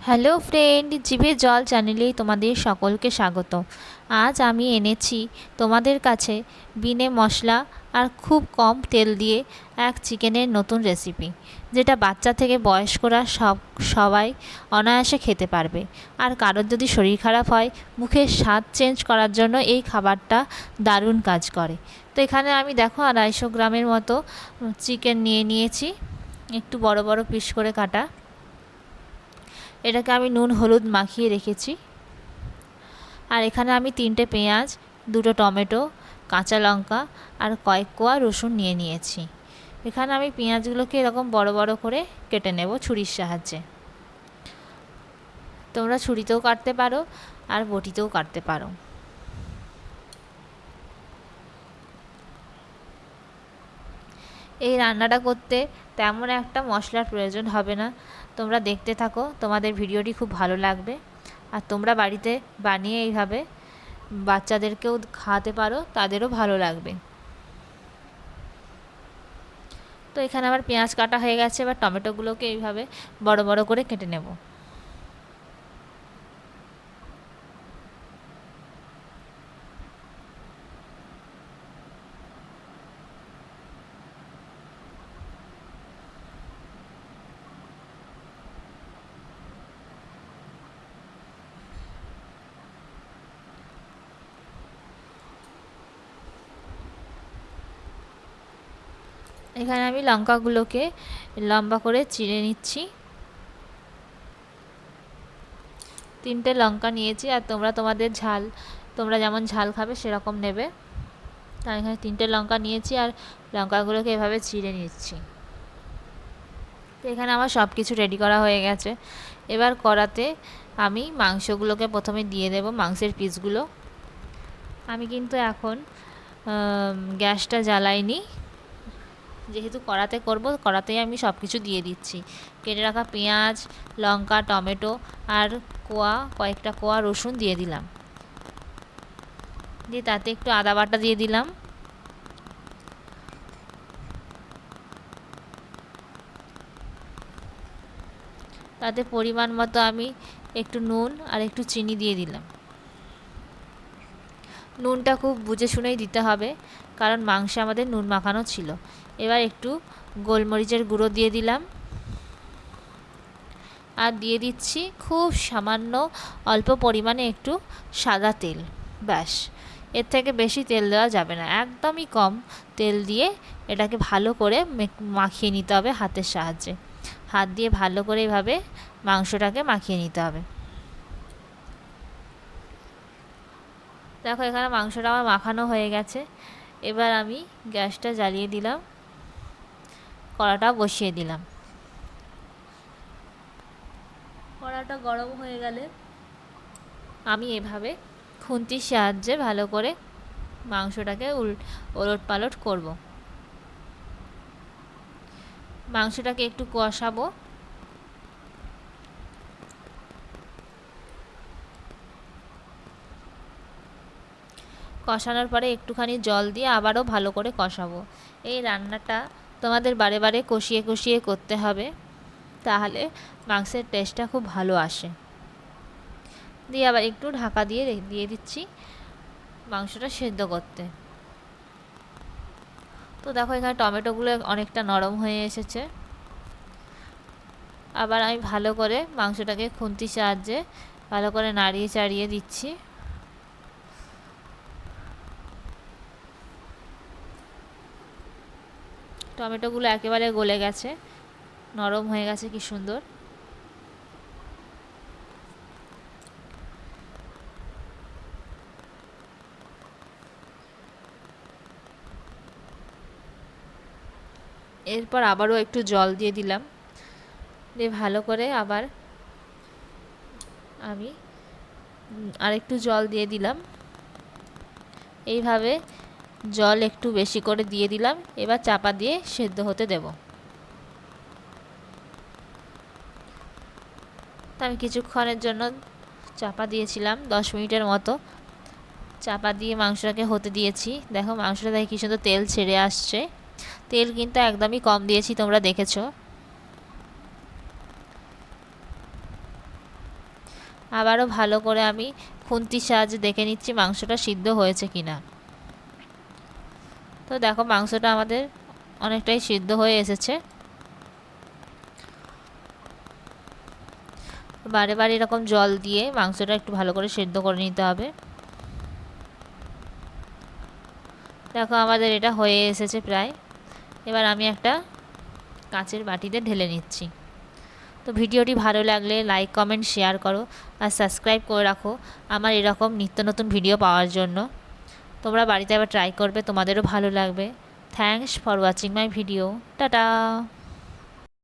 Hello friend, জিভে জল চ্যানেলে তোমাদের সকলকে স্বাগত। আজ আমি এনেছি তোমাদের কাছে বিনে মশলা আর খুব কম তেল দিয়ে এক চিকেনের নতুন রেসিপি, যেটা বাচ্চা থেকে বয়স্করা সবাই অনায়াসে খেতে পারবে। আর কারোর যদি শরীর খারাপ হয়, মুখের স্বাদ চেঞ্জ করার জন্য এই খাবারটা দারুণ কাজ করে। তো এখানে আমি দেখো 250 গ্রামের মতো চিকেন নিয়ে নিয়েছি, একটু বড় বড় পিস করে কাটা। এটাকে আমি নুন হলুদ মাখিয়ে রেখেছি। আর এখানে আমি 3টে পেঁয়াজ, 2টো টমেটো, কাঁচা লঙ্কা আর কয়েক কোয়া রসুন নিয়ে নিয়েছি। এখানে আমি পেঁয়াজগুলোকে এরকম বড় বড় করে কেটে নেব ছুরির সাহায্যে। তোমরা ছুরিতেও কাটতে পারো আর বটিতেও কাটতে পারো। এই রান্নাটা করতে তেমন একটা মশলার প্রয়োজন হবে না। তোমরা দেখতে থাকো, তোমাদের ভিডিওটি খুব ভালো লাগবে। আর তোমরা বাড়িতে বানিয়ে এইভাবে বাচ্চাদেরকেও খাওয়াতে পারো, তাদেরও ভালো লাগবে। তো এখানে আবার পেঁয়াজ কাটা হয়ে গেছে, এবার টমেটোগুলোকে এইভাবে বড় বড় করে কেটে নেব। এখানে আমি লঙ্কাগুলোকে লম্বা করে চিড়ে নিচ্ছি। 3টে লঙ্কা নিয়েছি, আর তোমরা তোমাদের ঝাল, তোমরা যেমন ঝাল খাবে সেরকম নেবে। তাই এখানে 3টে লঙ্কা নিয়েছি আর লঙ্কাগুলোকে এভাবে চিড়ে নিচ্ছি। তো এখানে আমার সব কিছু রেডি করা হয়ে গেছে। এবার কড়াতে আমি মাংসগুলোকে প্রথমে দিয়ে দেব, মাংসের পিসগুলো। আমি কিন্তু এখন গ্যাসটা জ্বালাইনি, যেহেতু কড়াতে করব, কড়াতেই আমি সব কিছু দিয়ে দিচ্ছি। কেটে রাখা পেঁয়াজ, লঙ্কা, টমেটো আর কয়েকটা কোয়া রসুন দিয়ে দিলাম। দিয়ে তাতে একটু আদা বাটা দিয়ে দিলাম। তাতে পরিমাণ মতো আমি একটু নুন আর একটু চিনি দিয়ে দিলাম। নুনটা খুব বুঝে শুনেই দিতে হবে, কারণ মাংসে আমাদের নুন মাখানো ছিল। এবার একটু গোলমরিচের গুঁড়ো দিয়ে দিলাম, আর দিয়ে দিচ্ছি খুব সামান্য অল্প পরিমাণে একটু সাদা তেল। ব্যাস, এর থেকে বেশি তেল দেওয়া যাবে না, একদমই কম তেল দিয়ে এটাকে ভালো করে মাখিয়ে নিতে হবে হাতের সাহায্যে। হাত দিয়ে ভালো করে এভাবে মাংসটাকে মাখিয়ে নিতে হবে। দেখো এখানে মাংসটা আমার মাখানো হয়ে গেছে। এবার আমি গ্যাসটা জ্বালিয়ে দিলাম, কড়াটা বসিয়ে দিলাম। কড়াটা গরম হয়ে গেলে আমি এভাবে খুন্তির সাহায্যে ভালো করে মাংসটাকে ওলট পালট করব। মাংসটাকে একটু কষাবো। কষানোর পরে একটুখানি জল দিয়ে আবারও ভালো করে কষাবো। এই রান্নাটা তোমাদের বারে বারে কষিয়ে কষিয়ে করতে হবে, তাহলে মাংসের টেস্টটা খুব ভালো আসে। দিয়ে আবার একটু ঢাকা দিয়ে দিয়ে দিচ্ছি মাংসটা সেদ্ধ করতে। তো দেখো এখানে টমেটোগুলো অনেকটা নরম হয়ে এসেছে। আবার আমি ভালো করে মাংসটাকে খুন্তির সাহায্যে ভালো করে নাড়িয়ে চাড়িয়ে দিচ্ছি। টমেটোগুলো একেবারে গলে গেছে, নরম হয়ে গেছে কি সুন্দর। এরপর আবারও একটু জল দিয়ে দিলাম, দিয়ে ভালো করে আবার আমি আরেকটু জল দিয়ে দিলাম। এইভাবে জল একটু বেশি করে দিয়ে দিলাম। এবার চাপা দিয়ে সেদ্ধ হতে দেব। তো আমি কিছুক্ষণের জন্য চাপা দিয়েছিলাম, 10 মিনিটের মতো চাপা দিয়ে মাংসটাকে হতে দিয়েছি। দেখো মাংসটা দেখে কি সুন্দর তেল ছেড়ে আসছে। তেল কিন্তু একদমই কম দিয়েছি, তোমরা দেখেছো। আবারও ভালো করে আমি খুন্তির সাহায্যে দেখে নিচ্ছি মাংসটা সিদ্ধ হয়েছে কিনা। তো দেখো মাংসটা আমাদের অনেকটাই সিদ্ধ হয়ে এসেছে। বারে বারে এরকম জল দিয়ে মাংসটা একটু ভালো করে সিদ্ধ করে নিতে হবে। দেখো আমাদের এটা হয়ে এসেছে প্রায়। এবার আমি একটা কাঁচের বাটিতে ঢেলে নিচ্ছি। তো ভিডিওটি ভালো লাগলে লাইক কমেন্ট শেয়ার করো আর সাবস্ক্রাইব করে রাখো আমার এরকম নিত্য নতুন ভিডিও পাওয়ার জন্য। তোমরা বাড়িতে আবার ট্রাই করবে, তোমাদেরও ভালো লাগবে। Thanks for watching my video. Tata.